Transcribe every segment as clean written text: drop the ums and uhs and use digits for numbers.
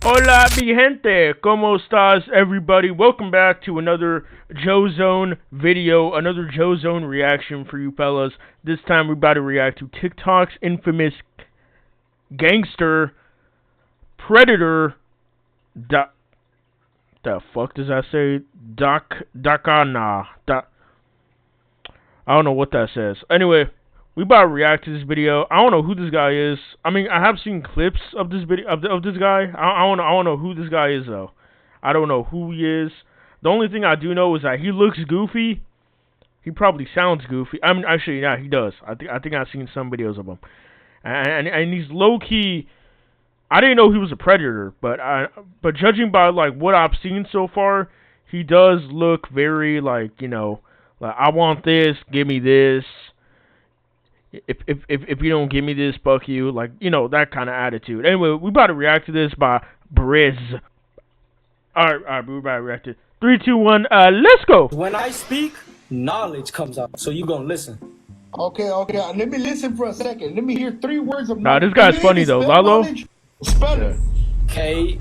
Hola, mi gente. ¿Cómo estás, everybody? Welcome back to another Joe Zone video, another Joe Zone reaction for you fellas. This time we're about to react to TikTok's infamous Gangster Predator. The fuck does that say? Dkane. I don't know what that says. Anyway, we about to react to this video. I don't know who this guy is. I mean, I have seen clips of this video of this guy. I don't know who this guy is though. I don't know who he is. The only thing I do know is that he looks goofy. He probably sounds goofy. I mean, actually, yeah, he does. I think I've seen some videos of him, and he's low key. I didn't know he was a predator, but judging by like what I've seen so far, he does look very like, you know, like I want this, give me this. If you don't give me this, fuck you. Like, you know, that kind of attitude. Anyway, we about to react to this by Briz. Alright, we about to react to 3, 2, 1, let's go. When I speak, knowledge comes out, so you gonna listen. Okay. Let me listen for a second. Let me hear 3 words of knowledge. Nah, this guy's funny though. Lalo? Spell it. K-N-O-E.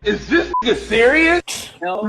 Is this nigga serious? L.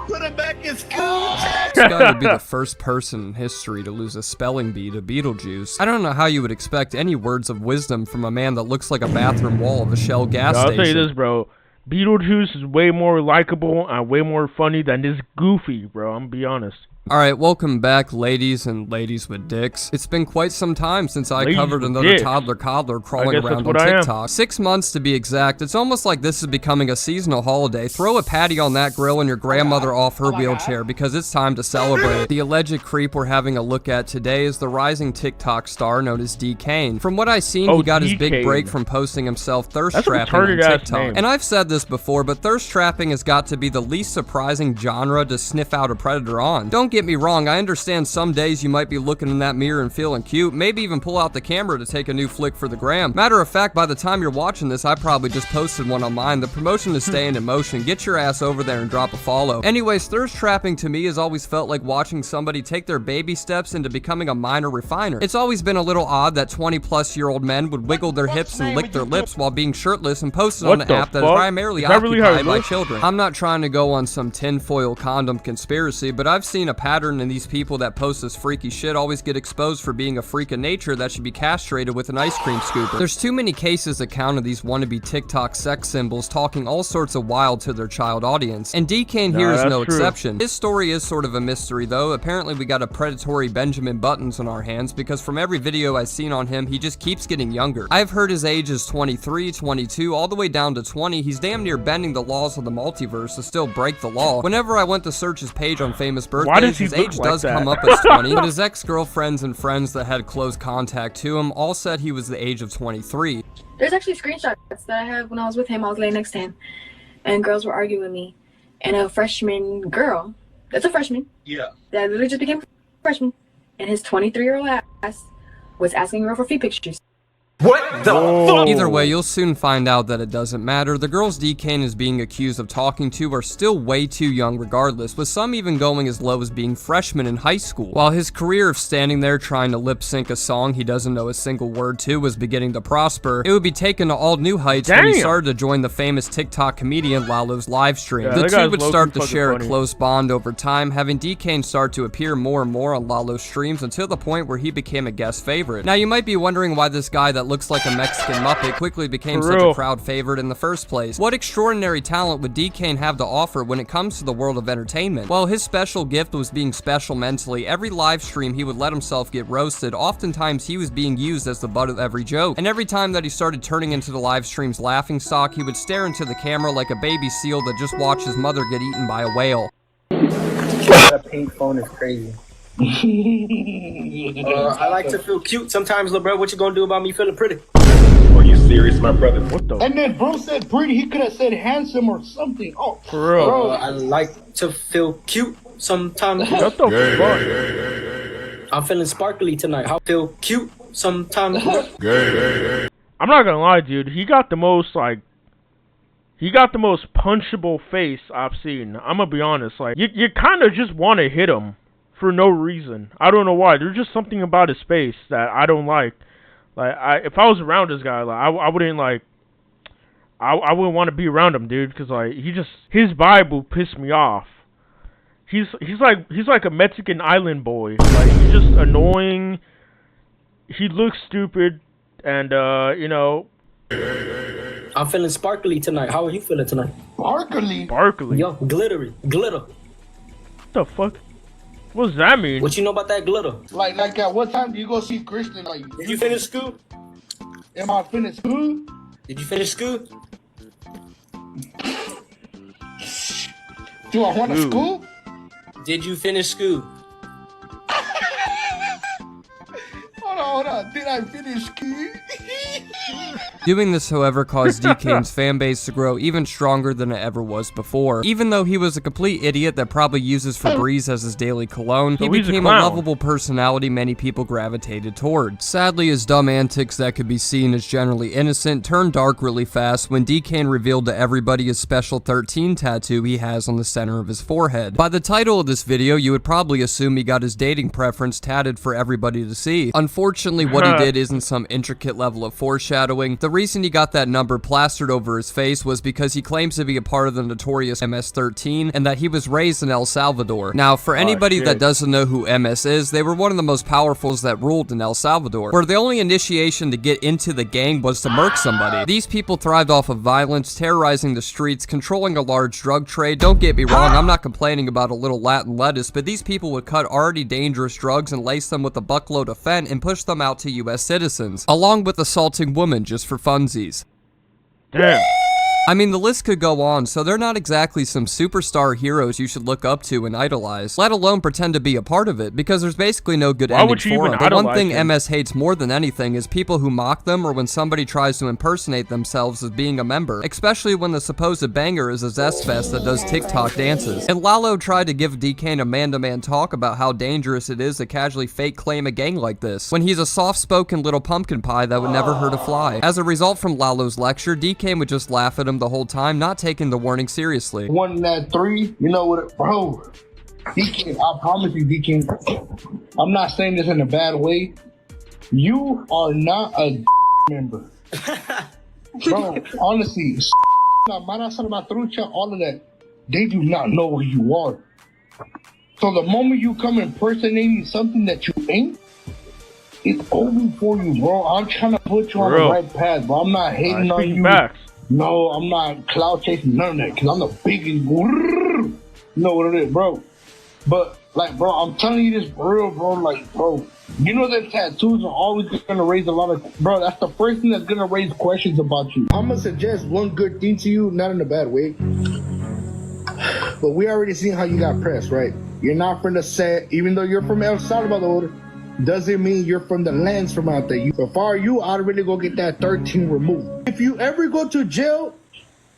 Put him back in school. This guy would be the first person in history to lose a spelling bee to Beetlejuice. I don't know how you would expect any words of wisdom from a man that looks like a bathroom wall of a Shell gas station. I'll tell you this, bro. Beetlejuice is way more likable and way more funny than this goofy, bro. I'm gonna be honest. Alright, welcome back, ladies and ladies with dicks. It's been quite some time since I covered another toddler coddler crawling around on TikTok. 6 months to be exact. It's almost like this is becoming a seasonal holiday. Throw a patty on that grill and your grandmother off her wheelchair because it's time to celebrate. The alleged creep we're having a look at today is the rising TikTok star known as Dkane. From what I've seen, he got his big break from posting himself thirst trapping on TikTok. And I've said this before, but thirst trapping has got to be the least surprising genre to sniff out a predator on. Don't get me wrong, I understand some days you might be looking in that mirror and feeling cute, maybe even pull out the camera to take a new flick for the gram. Matter of fact, by the time you're watching this, I probably just posted one on mine. The promotion is staying in motion. Get your ass over there and drop a follow. Anyways, thirst trapping to me has always felt like watching somebody take their baby steps into becoming a minor refiner. It's always been a little odd that 20-plus-year-old men would wiggle their hips and lick their lips while being shirtless and posted on an app that is primarily occupied by children. I'm not trying to go on some tinfoil condom conspiracy, but I've seen a pattern in these people that post this freaky shit always get exposed for being a freak of nature that should be castrated with an ice cream scooper. There's too many cases that count of these wannabe TikTok sex symbols talking all sorts of wild to their child audience, and Dkane here is no exception. His story is sort of a mystery though. Apparently we got a predatory Benjamin Buttons on our hands because from every video I've seen on him, he just keeps getting younger. I've heard his age is 23, 22, all the way down to 20. He's damn near bending the laws of the multiverse to still break the law. Whenever I went to search his page on famous birthdays, his age does come up as 20, but his ex-girlfriends and friends that had close contact to him all said he was the age of 23. There's actually screenshots that I have when I was with him. I was laying next to him, and girls were arguing with me, and a freshman girl, that's a freshman, that literally just became a freshman, and his 23-year-old ass was asking her for feet pictures. What the fuck? Either way, you'll soon find out that it doesn't matter. The girls Dkane is being accused of talking to are still way too young regardless, with some even going as low as being freshmen in high school. While his career of standing there trying to lip sync a song he doesn't know a single word to was beginning to prosper, it would be taken to all new heights when he started to join the famous TikTok comedian Lalo's live stream. The two would start to share a close bond over time, having Dkane start to appear more and more on Lalo's streams until the point where he became a guest favorite. Now you might be wondering why this guy that looks like a Mexican Muppet quickly became such a crowd favorite in the first place. What extraordinary talent would Dkane have to offer when it comes to the world of entertainment? Well, his special gift was being special mentally. Every live stream he would let himself get roasted. Oftentimes he was being used as the butt of every joke. And every time that he started turning into the live stream's laughing stock, he would stare into the camera like a baby seal that just watched his mother get eaten by a whale. That pink phone is crazy. I like to feel cute sometimes, little bro. What you gonna do about me feeling pretty? Are you serious, my brother? What the? And then bro said pretty. He could have said handsome or something. Oh, for real. Bro, I like to feel cute sometimes. What the fuck? I'm feeling sparkly tonight. I feel cute sometimes. I'm not gonna lie, dude. He got the most like He got the most punchable face I've seen. I'm gonna be honest. Like, you kind of just want to hit him for no reason. I don't know why. There's just something about his face that I don't like. Like, if I was around this guy, like, I wouldn't like. I wouldn't want to be around him, dude, because like his vibe will piss me off. He's like a Mexican island boy. Like, he's just annoying. He looks stupid, and you know. I'm feeling sparkly tonight. How are you feeling tonight? Sparkly? Sparkly? Yo, glittery. Glitter. What the fuck? What does that mean? What you know about that glitter? Like at what time do you go see Christian? Like, did you finish school? Am I finished school? Did you finish school? Do I want to school? Did you finish school? Hold on. Did I finish school? Doing this, however, caused Dkane's fan base to grow even stronger than it ever was before. Even though he was a complete idiot that probably uses Febreze as his daily cologne, he became a lovable personality many people gravitated toward. Sadly, his dumb antics that could be seen as generally innocent turned dark really fast when Dkane revealed to everybody his special 13 tattoo he has on the center of his forehead. By the title of this video, you would probably assume he got his dating preference tatted for everybody to see. Unfortunately, what he did isn't some intricate level of foreshadowing. The reason he got that number plastered over his face was because he claims to be a part of the notorious MS-13 and that he was raised in El Salvador. Now, for anybody that doesn't know who MS is, they were one of the most powerfuls that ruled in El Salvador, where the only initiation to get into the gang was to murk somebody. These people thrived off of violence, terrorizing the streets, controlling a large drug trade. Don't get me wrong, I'm not complaining about a little Latin lettuce, but these people would cut already dangerous drugs and lace them with a buckload of fent and push them out to US citizens, along with assaulting women just for funsies. Damn. I mean, the list could go on, so they're not exactly some superstar heroes you should look up to and idolize, let alone pretend to be a part of it, because there's basically no good ending for them. The one thing MS hates more than anything is people who mock them or when somebody tries to impersonate themselves as being a member, especially when the supposed banger is a zest fest that does TikTok dances. And Lalo tried to give Dkane a man-to-man talk about how dangerous it is to casually fake claim a gang like this, when he's a soft-spoken little pumpkin pie that would never hurt a fly. As a result from Lalo's lecture, Dkane would just laugh at him the whole time, not taking the warning seriously. One that 3, you know what, bro? Dkane, I promise you, Dkane, I'm not saying this in a bad way. You are not a member. Bro, honestly, all of that, they do not know who you are. So the moment you come impersonating something that you ain't, it's over for you, bro. I'm trying to put you on the right path, bro. I'm not hating on you. No, I'm not cloud chasing none of that, because I'm the biggest. You know what it is, bro. But, like, bro, I'm telling you this for real, bro. Like, bro, you know that tattoos are always going to raise a lot of... Bro, that's the first thing that's going to raise questions about you. I'm going to suggest one good thing to you, not in a bad way. But we already seen how you got pressed, right? You're not from the set, even though you're from El Salvador, doesn't mean you're from the lands from out there. If I were you, I'd really go get that 13 removed. If you ever go to jail,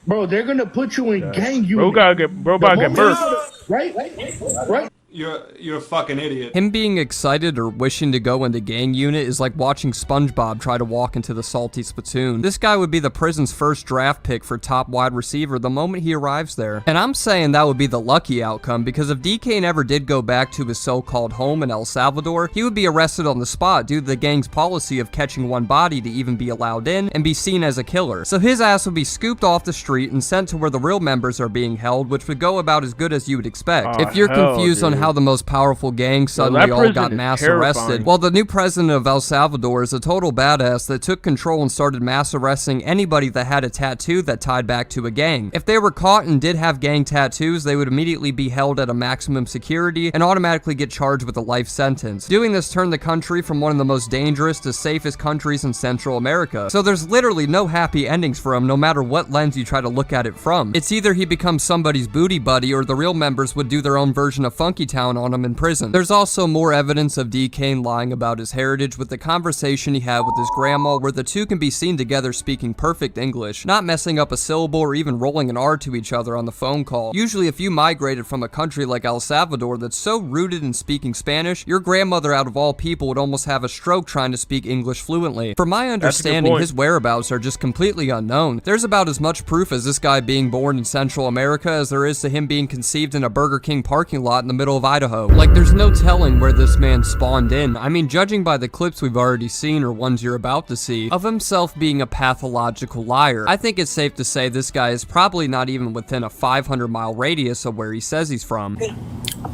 bro, they're gonna put you in gang unit. Bro gotta get murked. Right? You're a fucking idiot. Him being excited or wishing to go into gang unit is like watching SpongeBob try to walk into the salty spittoon. This guy would be the prison's first draft pick for top wide receiver the moment he arrives there. And I'm saying that would be the lucky outcome, because if Dkane ever did go back to his so-called home in El Salvador, he would be arrested on the spot due to the gang's policy of catching one body to even be allowed in and be seen as a killer. So his ass would be scooped off the street and sent to where the real members are being held, which would go about as good as you would expect. If you're confused on how the most powerful gang suddenly all got mass arrested, well, the new president of El Salvador is a total badass that took control and started mass arresting anybody that had a tattoo that tied back to a gang. If they were caught and did have gang tattoos, they would immediately be held at a maximum security and automatically get charged with a life sentence. Doing this turned the country from one of the most dangerous to safest countries in Central America. So there's literally no happy endings for him, no matter what lens you try to look at it from. It's either he becomes somebody's booty buddy, or the real members would do their own version of funky Town on him in prison. There's also more evidence of Dkane lying about his heritage with the conversation he had with his grandma, where the two can be seen together speaking perfect English, not messing up a syllable or even rolling an R to each other on the phone call. Usually if you migrated from a country like El Salvador that's so rooted in speaking Spanish, your grandmother out of all people would almost have a stroke trying to speak English fluently. From my understanding, his whereabouts are just completely unknown. There's about as much proof as this guy being born in Central America as there is to him being conceived in a Burger King parking lot in the middle of Idaho. Like, there's no telling where this man spawned in. I mean, judging by the clips we've already seen or ones you're about to see of himself being a pathological liar, I think it's safe to say this guy is probably not even within a 500-mile radius of where he says he's from.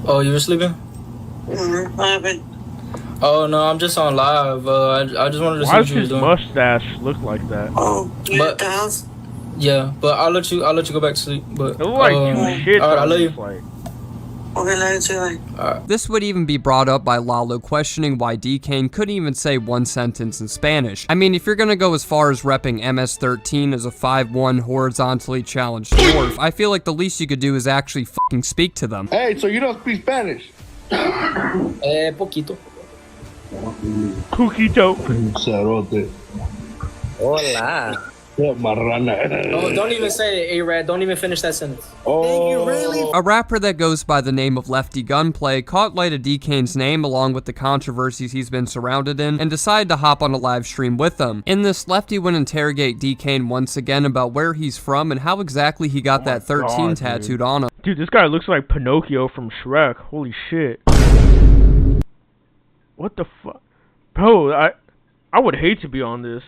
Oh, you were sleeping? What happened? Oh no, I'm just on live. I just wanted to see Why what does you was his doing. mustache look like that? Oh, you But- at the house? Yeah, but I'll let you go back to sleep. But It look like two shits. alright, I love you. Like, Okay, later, like. This would even be brought up by Lalo questioning why Dkane couldn't even say one sentence in Spanish. I mean, if you're gonna go as far as repping MS-13 as a 5'1" horizontally challenged dwarf, I feel like the least you could do is actually fucking speak to them. Hey, so you don't speak Spanish? Poquito. Cookito. Cerote. Hola. Yeah, marrana. Oh, don't even say it, A-Rad. Don't even finish that sentence. Oh, A rapper that goes by the name of Lefty Gunplay caught light of Dkane's name along with the controversies he's been surrounded in and decided to hop on a live stream with them. In this, Lefty would interrogate Dkane once again about where he's from and how exactly he got that 13 tattooed on him. Dude, this guy looks like Pinocchio from Shrek. Holy shit. What the fuck? Bro, I would hate to be on this.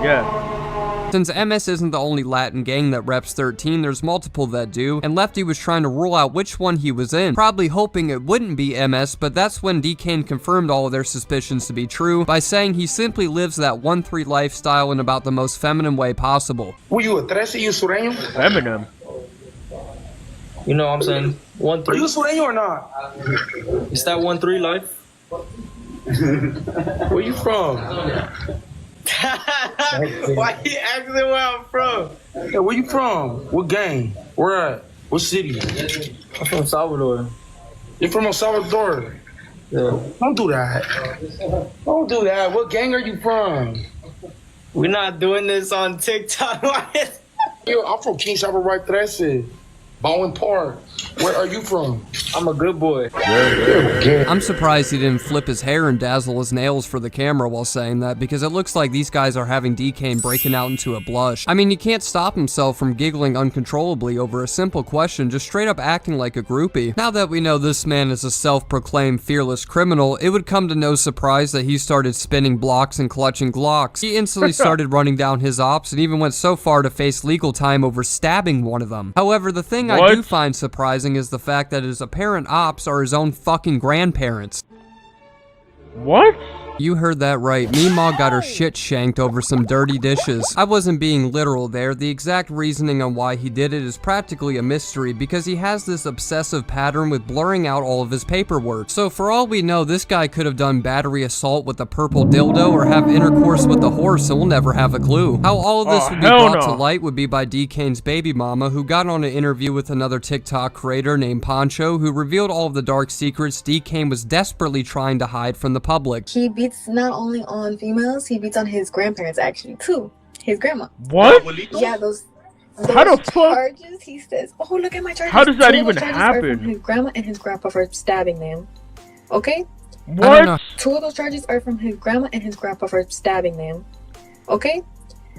Yeah. Since MS isn't the only Latin gang that reps 13, there's multiple that do, and Lefty was trying to rule out which one he was in, probably hoping it wouldn't be MS, but that's when Dkane confirmed all of their suspicions to be true by saying he simply lives that 1-3 lifestyle in about the most feminine way possible. were you a 13 you sureño? Eminem. You know what I'm saying? 1-3. Are you sureño or not? Is that 1-3 life? Where you from? Why you asking where I'm from? Hey, where you from? What gang? Where at? What city? I'm from Salvador. You're from El Salvador. Yeah. Don't do that. Don't do that. What gang are you from? We're not doing this on TikTok. Yo, I'm from King Salvador 13. Bowen Park. Where are you from? I'm a good boy. I'm surprised he didn't flip his hair and dazzle his nails for the camera while saying that, because it looks like these guys are having Dkane breaking out into a blush. I mean, he can't stop himself from giggling uncontrollably over a simple question, just straight up acting like a groupie. Now that we know this man is a self-proclaimed fearless criminal, it would come to no surprise that he started spinning blocks and clutching Glocks. He instantly started running down his ops and even went so far to face legal time over stabbing one of them. However, the thing I do find surprising is the fact that his apparent ops are his own fucking grandparents. What? You heard that right. Meemaw got her shit shanked over some dirty dishes. I wasn't being literal there. The exact reasoning on why he did it is practically a mystery because he has this obsessive pattern with blurring out all of his paperwork. So for all we know, this guy could have done battery assault with a purple dildo or have intercourse with a horse and we'll never have a clue. How all of this would be brought to light would be by Dkane's baby mama, who got on an interview with another TikTok creator named Poncho, who revealed all of the dark secrets Dkane was desperately trying to hide from the public. He beats not only on females, he beats on his grandparents actually too. His grandma. What? Yeah, those How the fuck? charges, he says, oh, look at my charges. How does that Two of even those charges happen? Are from his grandma and his grandpa for stabbing them. Okay? What? 2 of those charges are from his grandma and his grandpa for stabbing them. Okay?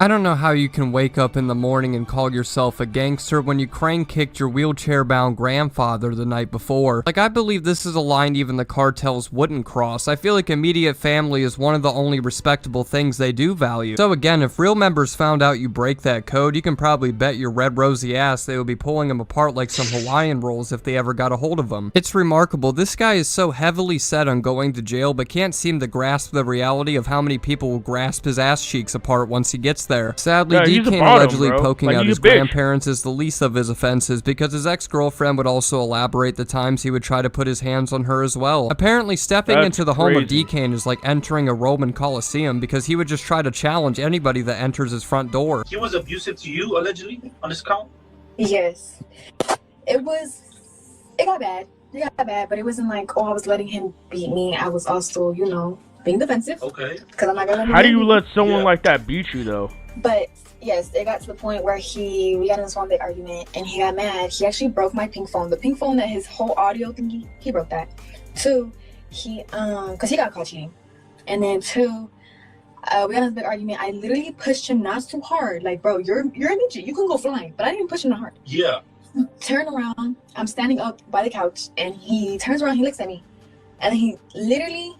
I don't know how you can wake up in the morning and call yourself a gangster when you crane-kicked your wheelchair-bound grandfather the night before. Like, I believe this is a line even the cartels wouldn't cross. I feel like immediate family is one of the only respectable things they do value. So again, if real members found out you break that code, you can probably bet your red rosy ass they would be pulling them apart like some Hawaiian rolls if they ever got a hold of them. It's remarkable. This guy is so heavily set on going to jail, but can't seem to grasp the reality of how many people will grasp his ass cheeks apart once he gets there. Sadly, Dkane allegedly poking out his grandparents is the least of his offenses because his ex-girlfriend would also elaborate the times he would try to put his hands on her as well. Apparently, stepping into the home of Dkane is like entering a Roman Colosseum because he would just try to challenge anybody that enters his front door. He was abusive to you, allegedly, on this account? Yes. It was it got bad. It got bad, but it wasn't like, oh, I was letting him beat me. I was also, you know, being defensive. Okay. Because I'm not gonna let him How do you let me. someone like that beat you though? But yes, it got to the point where we got in this one big argument, and he got mad. He actually broke my pink phone. The pink phone that his whole audio thingy, he broke that. 2, he because he got caught cheating, and then 2. We got in this big argument. I literally pushed him not too hard. Like, bro, you're a midget. You can go flying. But I didn't push him that hard. Yeah. Turn around. I'm standing up by the couch, and he turns around. He looks at me, and he literally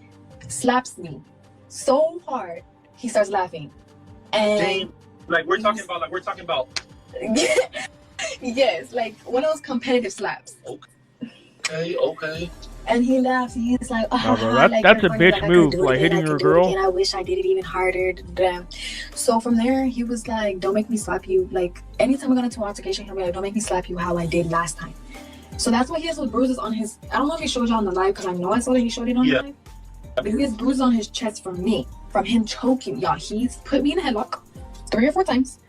slaps me so hard. He starts laughing. And Dang. Like we're talking about. Yes, like one of those competitive slaps. Okay. And he laughs, and he's like, "Oh, bro, that's a bitch move, like hitting your girl." And I wish I did it even harder. So from there, he was like, "Don't make me slap you." Like anytime we got into an altercation, he'll be like, "Don't make me slap you how I did last time." So that's why he has those bruises on his. I don't know if he showed you on the live, because I know I saw that he showed it on the live. But he has bruises on his chest from me, from him choking. Y'all, he's put me in a headlock 3 or 4 times.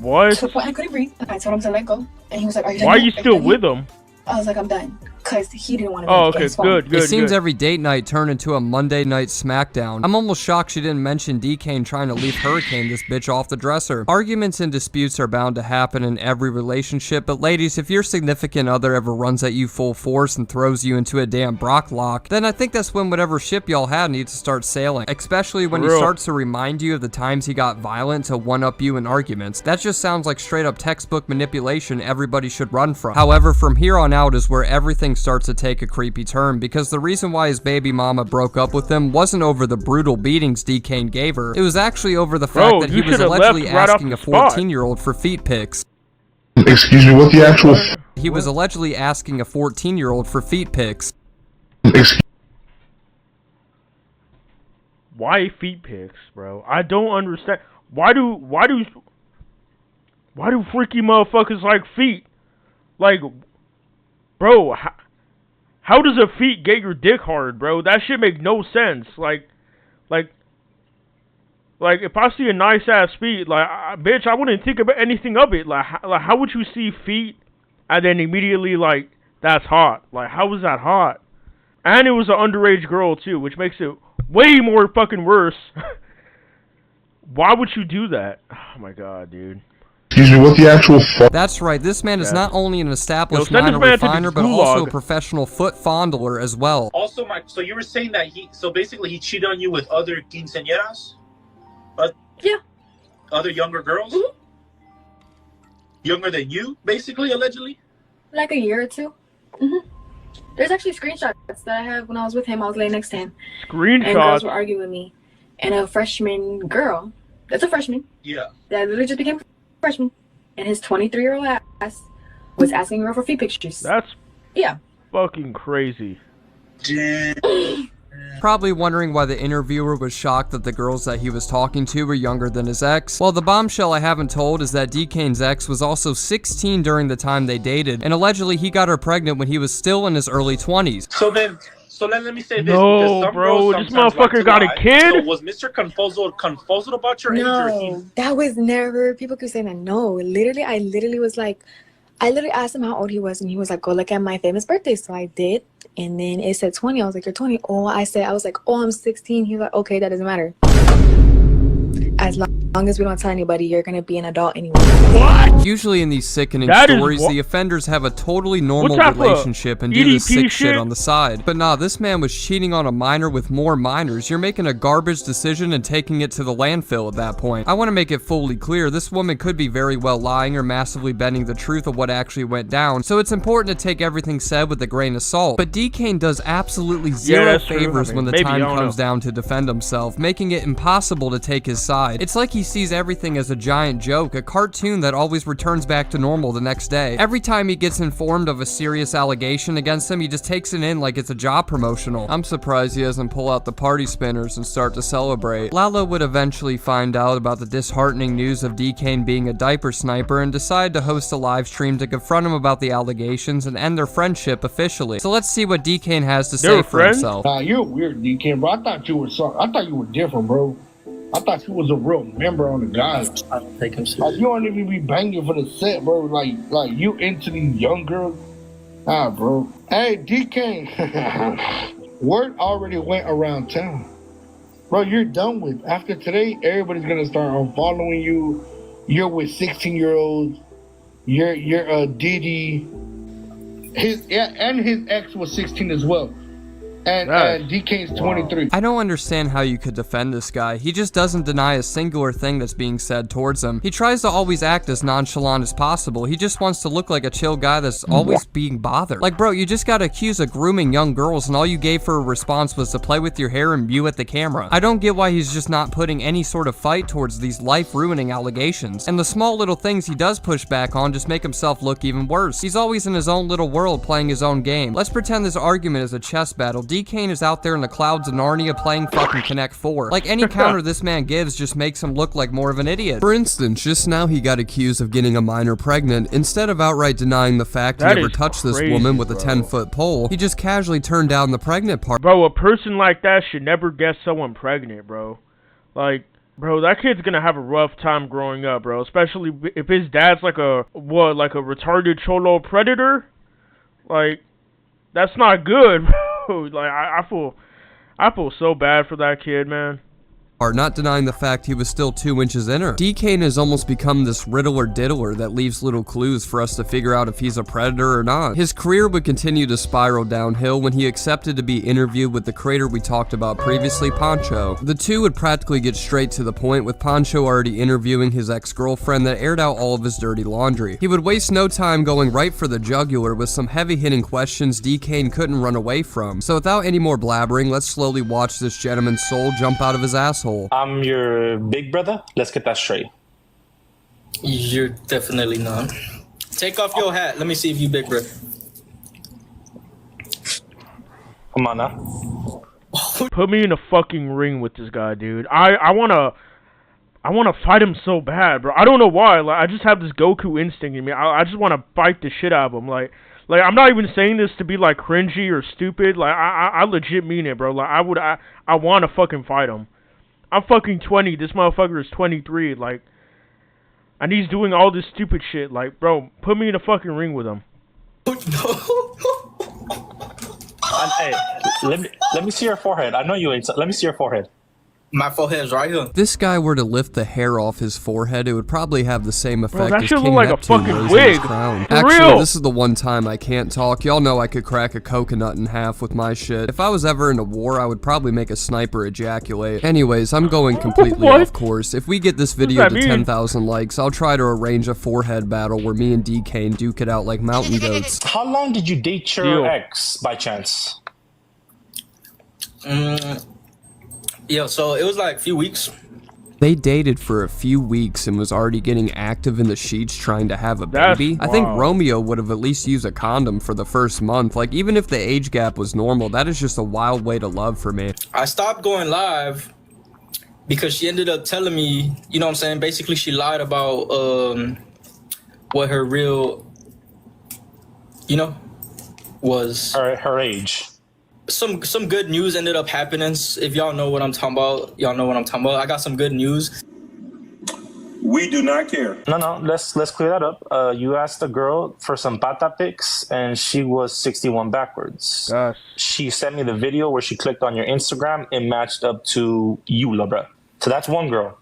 What? To the point I couldn't breathe. I told him to let go, and he was like, "Are you done?" Why are you still with him? I was like, "I'm done," because he didn't want to. Oh, okay, good. It seems every date night turned into a Monday night smackdown. I'm almost shocked she didn't mention Dkane trying to leave Hurricane this bitch off the dresser. Arguments and disputes are bound to happen in every relationship, but ladies, if your significant other ever runs at you full force and throws you into a damn Brock lock, then I think that's when whatever ship y'all had needs to start sailing. Especially when he starts to remind you of the times he got violent to one-up you in arguments. That just sounds like straight up textbook manipulation everybody should run from. However, from here on out is where everything starts to take a creepy turn, because the reason why his baby mama broke up with him wasn't over the brutal beatings Dkane gave her. It was actually over the fact that he was allegedly asking a 14-year-old for feet pics. Excuse me, what the actual... He was allegedly asking a 14-year-old for feet pics. Why feet pics, bro? I don't understand. Why do freaky motherfuckers like feet? Like, bro, how does a feet get your dick hard, bro? That shit make no sense. Like if I see a nice ass feet, like, bitch, I wouldn't think about anything of it. Like, how would you see feet and then immediately, like, that's hot? Like, how was that hot? And it was an underage girl too, which makes it way more fucking worse. Why would you do that? Oh my god, dude. Excuse me, what the actual fuck? That's right, this man is not only an established minor refiner, but also a professional foot fondler as well. Also, so you were saying that basically he cheated on you with other quinceañeras? Yeah. Other younger girls? Mm-hmm. Younger than you, basically, allegedly? Like a year or 2. Mm-hmm. There's actually screenshots that I have when I was with him. I was laying next to him. Screenshots? And girls were arguing with me. And a freshman girl, that's a freshman. Yeah. That literally just became a freshman. And his 23-year-old ass was asking her for feet pictures. That's fucking crazy. Probably wondering why the interviewer was shocked that the girls that he was talking to were younger than his ex. Well, the bombshell I haven't told is that Dkane's ex was also 16 during the time they dated, and allegedly he got her pregnant when he was still in his early 20s. So let me say this. No, bro, this motherfucker got a kid? So was Mr. Confuso about your age? No, that was never, people keep saying that. No, I literally was like, I literally asked him how old he was, and he was like, go look at my famous birthday. So I did, and then it said 20. I was like, you're 20. Oh, I was like, oh, I'm 16. He was like, okay, that doesn't matter. As long as we don't tell anybody, you're gonna be an adult anyway. What? Usually in these sickening stories, the offenders have a totally normal relationship and do this sick shit on the side. But nah, this man was cheating on a minor with more minors. You're making a garbage decision and taking it to the landfill at that point. I want to make it fully clear, this woman could be very well lying or massively bending the truth of what actually went down, so it's important to take everything said with a grain of salt. But Dkane does absolutely zero favors when the time comes down to defend himself, making it impossible to take his side. It's like he sees everything as a giant joke, a cartoon that always returns back to normal the next day. Every time he gets informed of a serious allegation against him, he just takes it in like it's a job promotional. I'm surprised he doesn't pull out the party spinners and start to celebrate. Lalo would eventually find out about the disheartening news of Dkane being a diaper sniper and decide to host a live stream to confront him about the allegations and end their friendship officially. So let's see what Dkane has to say for himself. Nah, you're weird, Dkane, bro. I thought you were different, bro. I thought you was a real member on the guys. I don't take him serious. Like, you don't even be banging for the set, bro. Like you into these young girls. Ah, bro. Hey, Dkane. Word already went around town. Bro, you're done with. After today, everybody's gonna start unfollowing you. You're with 16-year-olds. You're Diddy. His ex was 16 as well. And Dkane's 23. I don't understand how you could defend this guy. He just doesn't deny a singular thing that's being said towards him. He tries to always act as nonchalant as possible. He just wants to look like a chill guy that's always being bothered. Like, bro, you just got accused of grooming young girls and all you gave for a response was to play with your hair and view at the camera. I don't get why he's just not putting any sort of fight towards these life-ruining allegations. And the small little things he does push back on just make himself look even worse. He's always in his own little world playing his own game. Let's pretend this argument is a chess battle. Dkane is out there in the clouds of Narnia playing fucking Connect 4. Like, any counter this man gives just makes him look like more of an idiot. For instance, just now he got accused of getting a minor pregnant. Instead of outright denying the fact he ever touched this woman with a 10-foot pole, he just casually turned down the pregnant part. Bro, a person like that should never get someone pregnant, bro. Like, bro, that kid's gonna have a rough time growing up, bro. Especially if his dad's like a retarded cholo predator. Like, that's not good, bro. Like, I feel so bad for that kid, man. Not denying the fact he was still 2 inches in her. Dkane has almost become this riddler diddler that leaves little clues for us to figure out if he's a predator or not. His career would continue to spiral downhill when he accepted to be interviewed with the creator we talked about previously, Poncho. The two would practically get straight to the point, with Poncho already interviewing his ex-girlfriend that aired out all of his dirty laundry. He would waste no time going right for the jugular with some heavy-hitting questions Dkane couldn't run away from. So without any more blabbering, let's slowly watch this gentleman's soul jump out of his asshole. I'm your big brother. Let's get that straight. You're definitely not. Take off your hat. Let me see if you big brother. Come on now. Put me in a fucking ring with this guy, dude. I wanna fight him so bad, bro. I don't know why. Like, I just have this Goku instinct in me. I just want to fight the shit out of him. Like I'm not even saying this to be like cringy or stupid. Like, I legit mean it, bro. Like, I want to fucking fight him. I'm fucking 20. This motherfucker is 23. Like, and he's doing all this stupid shit. Like, bro, put me in a fucking ring with him. Hey, let me see your forehead. I know you ain't. Let me see your forehead. My forehead's right here. If this guy were to lift the hair off his forehead, it would probably have the same effect as King like Neptune a fucking raising wig. his crown. For Actually, real. this is the one time I can't talk. Y'all know I could crack a coconut in half with my shit. If I was ever in a war, I would probably make a sniper ejaculate. Anyways, I'm going completely off course. If we get this video to 10,000 likes, I'll try to arrange a forehead battle where me and Dkane duke it out like mountain goats. How long did you date your ex, by chance? Yeah, so it was like a few weeks. They dated for a few weeks and was already getting active in the sheets trying to have a baby. I think Romeo would have at least used a condom for the first month. Like, even if the age gap was normal, that is just a wild way to love for me. I stopped going live because she ended up telling me, you know what I'm saying? Basically, she lied about what her real, you know, was. Her age. Some good news ended up happening. If y'all know what I'm talking about, y'all know what I'm talking about. I got some good news. We do not care. No, let's clear that up. You asked the girl for some pata pics, and she was 61 backwards. Gosh. She sent me the video where she clicked on your Instagram and matched up to you, Labra. So that's one girl.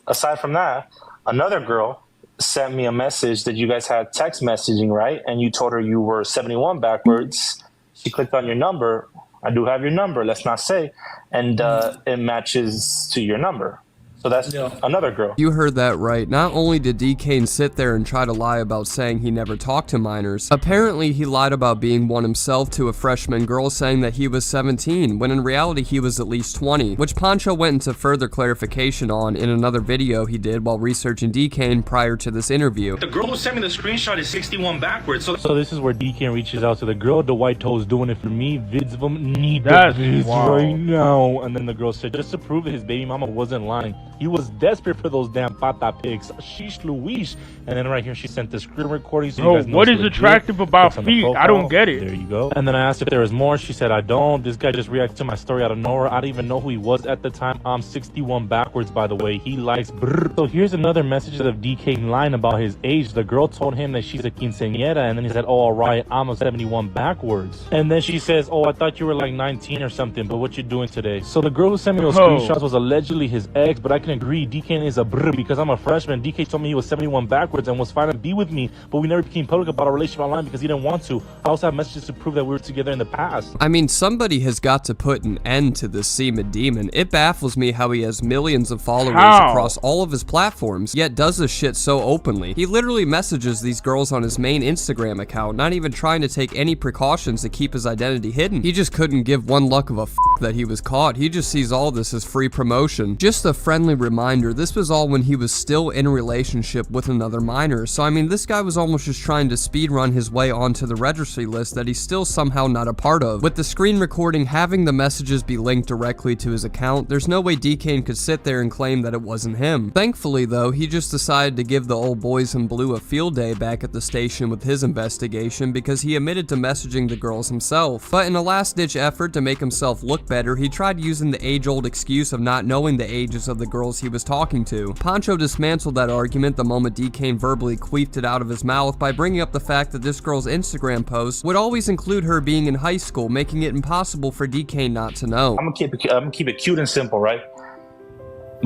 Aside from that, another girl sent me a message that you guys had text messaging, right? And you told her you were 71 backwards. She clicked on your number. I do have your number, let's not say, and it matches to your number. So that's another girl. You heard that right. Not only did Dkane sit there and try to lie about saying he never talked to minors, apparently he lied about being one himself to a freshman girl saying that he was 17, when in reality he was at least 20, which Poncho went into further clarification on in another video he did while researching Dkane prior to this interview. The girl who sent me the screenshot is 61 backwards. So this is where Dkane reaches out to the girl. The white toe's doing it for me. Vids of them need the vids right now. And then the girl said, just to prove that his baby mama wasn't lying, He was desperate for those damn pata pics. Sheesh Louise. And then right here, she sent the screen recording. So you guys know what is attractive about feet? I don't get it. There you go. And then I asked if there was more. She said, I don't. This guy just reacted to my story out of nowhere. I didn't even know who he was at the time. I'm 61 backwards, by the way. He likes brr. So here's another message of Dkane lying about his age. The girl told him that she's a quinceañera. And then he said, oh, all right, I'm a 71 backwards. And then she says, oh, I thought you were like 19 or something, but what you doing today? So the girl who sent me those screenshots was allegedly his ex, but I can agree Dkane is a brr because I'm a freshman. Dkane told me he was 71 backwards and was fine to be with me, but we never became public about our relationship online because he didn't want to. I also have messages to prove that we were together in the past. I mean, somebody has got to put an end to this Seema demon. It baffles me how he has millions of followers across all of his platforms, yet does this shit so openly. He literally messages these girls on his main Instagram account, not even trying to take any precautions to keep his identity hidden. He just couldn't give one luck of a that he was caught. He just sees all this as free promotion. Just a friendly reminder, this was all when he was still in a relationship with another minor. So I mean, this guy was almost just trying to speedrun his way onto the registry list that he's still somehow not a part of. With the screen recording having the messages be linked directly to his account, there's no way Dkane could sit there and claim that it wasn't him. Thankfully though, he just decided to give the old boys in blue a field day back at the station with his investigation because he admitted to messaging the girls himself. But in a last-ditch effort to make himself look better, he tried using the age-old excuse of not knowing the ages of the girls he was talking to. Pancho dismantled that argument the moment Dkane verbally queefed it out of his mouth by bringing up the fact that this girl's Instagram posts would always include her being in high school, making it impossible for Dkane not to know. I'm gonna keep it cute and simple, right?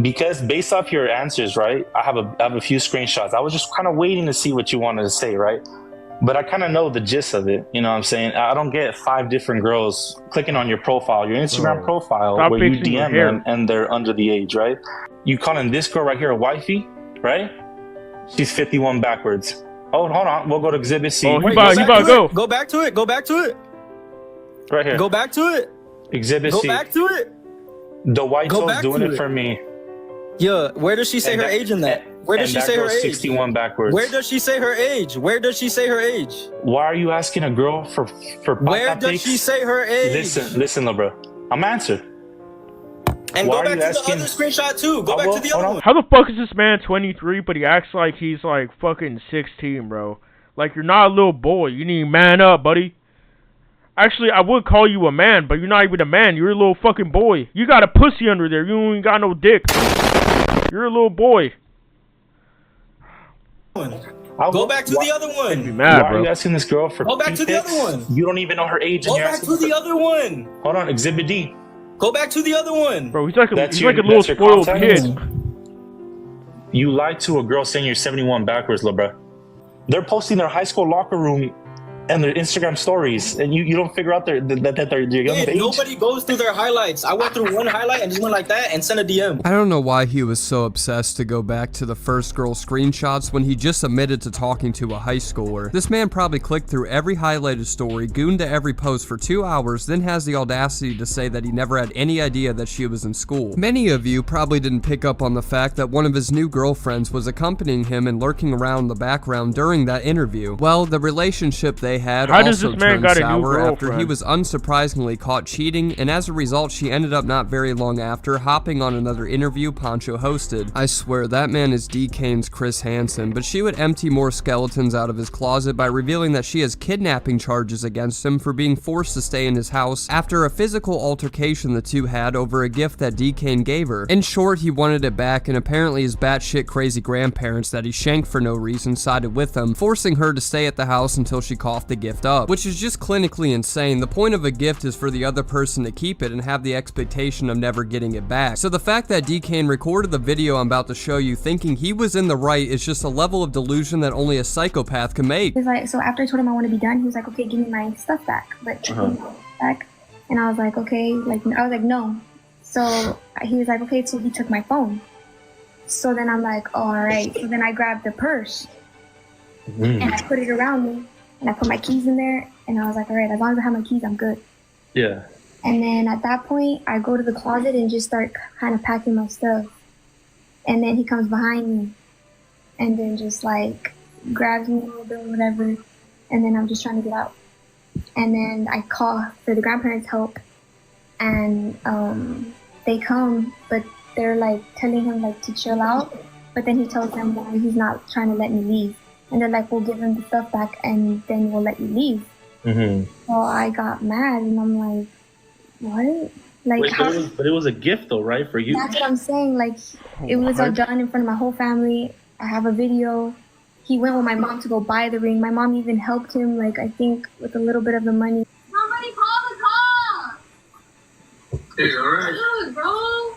Because based off your answers, right, I have a few screenshots. I was just kind of waiting to see what you wanted to say, right? But I kind of know the gist of it. You know what I'm saying? I don't get 5 different girls clicking on your profile, your Instagram profile, where you DM them and they're under the age, right? You calling this girl right here a wifey, right? She's 51 backwards. Oh, hold on. We'll go to Exhibit C. Oh, you about to go. Go back to it. Go back to it. Right here. Go back to it. Exhibit C. Go back to it. The white toe's doing it for me. Yeah, where does she say her age in that? Where does she say her age? 61 backwards. Where does she say her age? Where does she say her age? Why are you asking a girl for where does she say her age? Listen, little bro. I'm answering. And go back to the other screenshot too. Go back to the other one. How the fuck is this man 23, but he acts like he's like fucking 16, bro? Like, you're not a little boy. You need to man up, buddy. Actually, I would call you a man, but you're not even a man. You're a little fucking boy. You got a pussy under there. You ain't got no dick. You're a little boy. Go back to the other one. Be mad, Why bro. are you asking this girl for Go back to the other one. You don't even know her age. Go back to the other one. Hold on, Exhibit D. Go back to the other one. Bro, he's like a little spoiled kid. You lied to a girl saying you're 71 backwards, little bro. They're posting their high school locker room and their Instagram stories, and you don't figure out that they're young age. Nobody goes through their highlights. I went through one highlight and just went like that and sent a DM. I don't know why he was so obsessed to go back to the first girl screenshots when he just admitted to talking to a high schooler. This man probably clicked through every highlighted story, gooned to every post for 2 hours, then has the audacity to say that he never had any idea that she was in school. Many of you probably didn't pick up on the fact that one of his new girlfriends was accompanying him and lurking around in the background during that interview. Well, the relationship they had also turned sour after he was unsurprisingly caught cheating, and as a result she ended up not very long after hopping on another interview Pancho hosted. I swear that man is Dkane's Chris Hansen, but she would empty more skeletons out of his closet by revealing that she has kidnapping charges against him for being forced to stay in his house after a physical altercation the two had over a gift that Dkane gave her. In short, he wanted it back, and apparently his batshit crazy grandparents that he shanked for no reason sided with him, forcing her to stay at the house until she coughed the gift up, which is just clinically insane. The point of a gift is for the other person to keep it and have the expectation of never getting it back. So the fact that Dkane recorded the video I'm about to show you thinking he was in the right is just a level of delusion that only a psychopath can make. He was like, so after I told him I want to be done, he was like, okay, give me my stuff back. But give me back. And I was like, okay, I was like, no. So he was like, okay, so he took my phone. So then I'm like, oh, all right. So then I grabbed the purse and I put it around me. And I put my keys in there, and I was like, all right, as long as I have my keys, I'm good. Yeah. And then at that point, I go to the closet and just start kind of packing my stuff. And then he comes behind me and then just like grabs me a little bit or whatever. And then I'm just trying to get out. And then I call for the grandparents' help, and they come, but they're like telling him like to chill out, but then he tells them why he's not trying to let me leave. And they're like, we'll give him the stuff back and then we'll let you leave. So I got mad and I'm like, what? Like, wait, but it was a gift though, right? For you? That's what I'm saying. Like, it was all done in front of my whole family. I have a video. He went with my mom to go buy the ring. My mom even helped him, like, I think, with a little bit of the money. Somebody call the cops! Hey, all right. Dude, bro.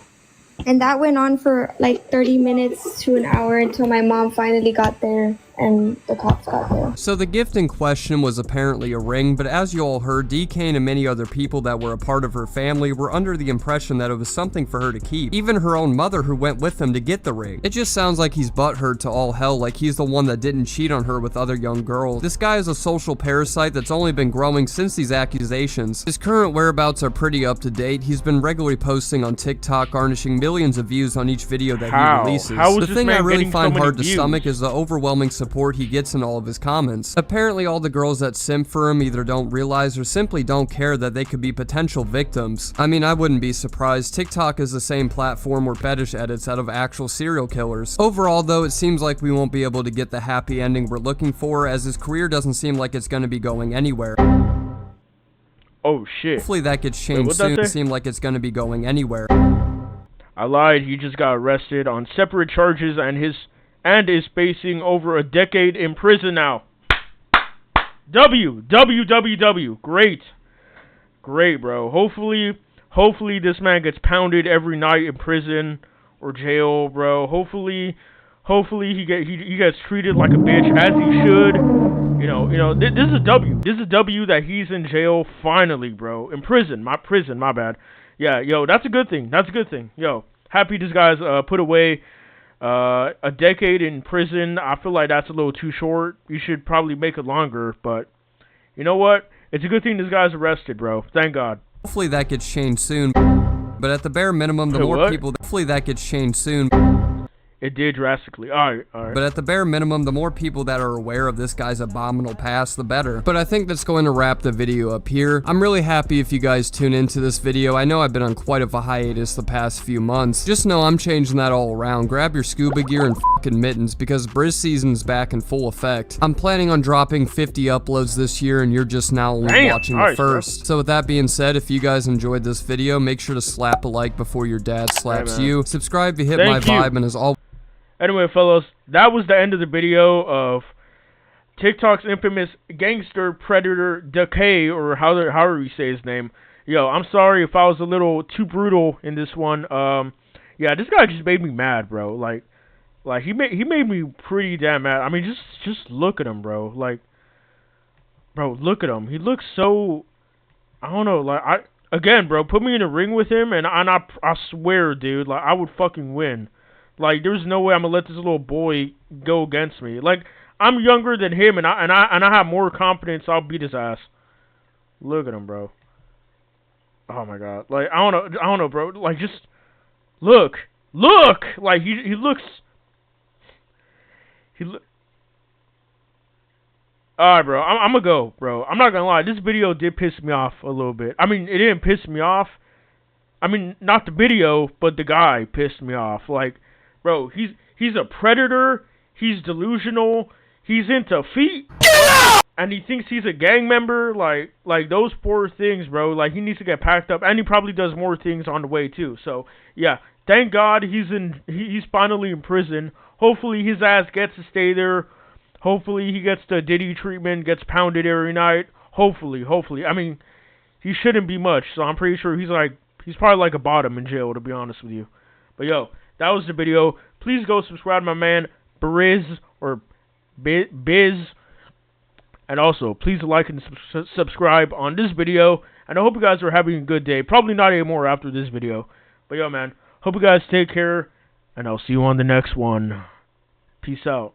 And that went on for like 30 minutes to an hour until my mom finally got there and the cops got there. So the gift in question was apparently a ring, but as you all heard, Dkane and many other people that were a part of her family were under the impression that it was something for her to keep. Even her own mother who went with them to get the ring. It just sounds like he's butthurt to all hell, like he's the one that didn't cheat on her with other young girls. This guy is a social parasite that's only been growing since these accusations. His current whereabouts are pretty up to date. He's been regularly posting on TikTok, garnishing millions of views on each video that he releases. How the thing I really find hard to views? stomach is the overwhelming support he gets in all of his comments. Apparently all the girls that simp for him either don't realize or simply don't care that they could be potential victims. I mean, I wouldn't be surprised. TikTok is the same platform where fetish edits out of actual serial killers. Overall though, it seems like we won't be able to get the happy ending we're looking for, as his career doesn't seem like it's going to be going anywhere. Oh shit. Hopefully that gets changed soon. It seems like it's going to be going anywhere. I lied. He just got arrested on separate charges and is facing over a decade in prison now. W. Great, bro. Hopefully this man gets pounded every night in prison or jail, bro. Hopefully he gets treated like a bitch as he should. You know, this is a W. This is a W that he's in jail finally, bro. In prison, my bad. Yeah, yo, that's a good thing. Yo, happy this guy's put away. A decade in prison, I feel like that's a little too short. You should probably make it longer, but you know what? It's a good thing this guy's arrested, bro. Thank God. Hopefully that gets changed soon. But at the bare minimum, the more people... Hopefully that gets changed soon. It did drastically. Alright. But at the bare minimum, the more people that are aware of this guy's abominable past, the better. But I think that's going to wrap the video up here. I'm really happy if you guys tune into this video. I know I've been on quite of a hiatus the past few months. Just know I'm changing that all around. Grab your scuba gear and fucking mittens, because Briz season's back in full effect. I'm planning on dropping 50 uploads this year, and you're just now only watching the first. So with that being said, if you guys enjoyed this video, make sure to slap a like before your dad slaps you. Subscribe if you hit my vibe, and as always... Anyway, fellas, that was the end of the video of TikTok's infamous gangster predator Dkane, or however you say his name. Yo, I'm sorry if I was a little too brutal in this one. Yeah, this guy just made me mad, bro. Like he made me pretty damn mad. I mean, just look at him, bro. Like, bro, look at him. He looks so, I don't know. Like, again, bro, put me in a ring with him, and I swear, dude, like I would fucking win. Like, there's no way I'm gonna let this little boy go against me. Like, I'm younger than him, and I have more confidence. I'll beat his ass. Look at him, bro. Oh my God. Like, I don't know, bro. Like, just look. Like, he looks. Alright, bro. I'm gonna go, bro. I'm not gonna lie. This video did piss me off a little bit. I mean, it didn't piss me off. I mean, not the video, but the guy pissed me off. Like, bro, he's a predator. He's delusional. He's into feet. And he thinks he's a gang member. Like those poor things, bro. Like, he needs to get packed up. And he probably does more things on the way, too. So, yeah. Thank God he's finally in prison. Hopefully his ass gets to stay there. Hopefully he gets the Diddy treatment, gets pounded every night. Hopefully. I mean, he shouldn't be much. So I'm pretty sure he's probably like a bottom in jail, to be honest with you. But yo, that was the video. Please go subscribe to my man Briz, or Biz. And also, please like and subscribe on this video. And I hope you guys are having a good day. Probably not anymore after this video. But yo, man, hope you guys take care. And I'll see you on the next one. Peace out.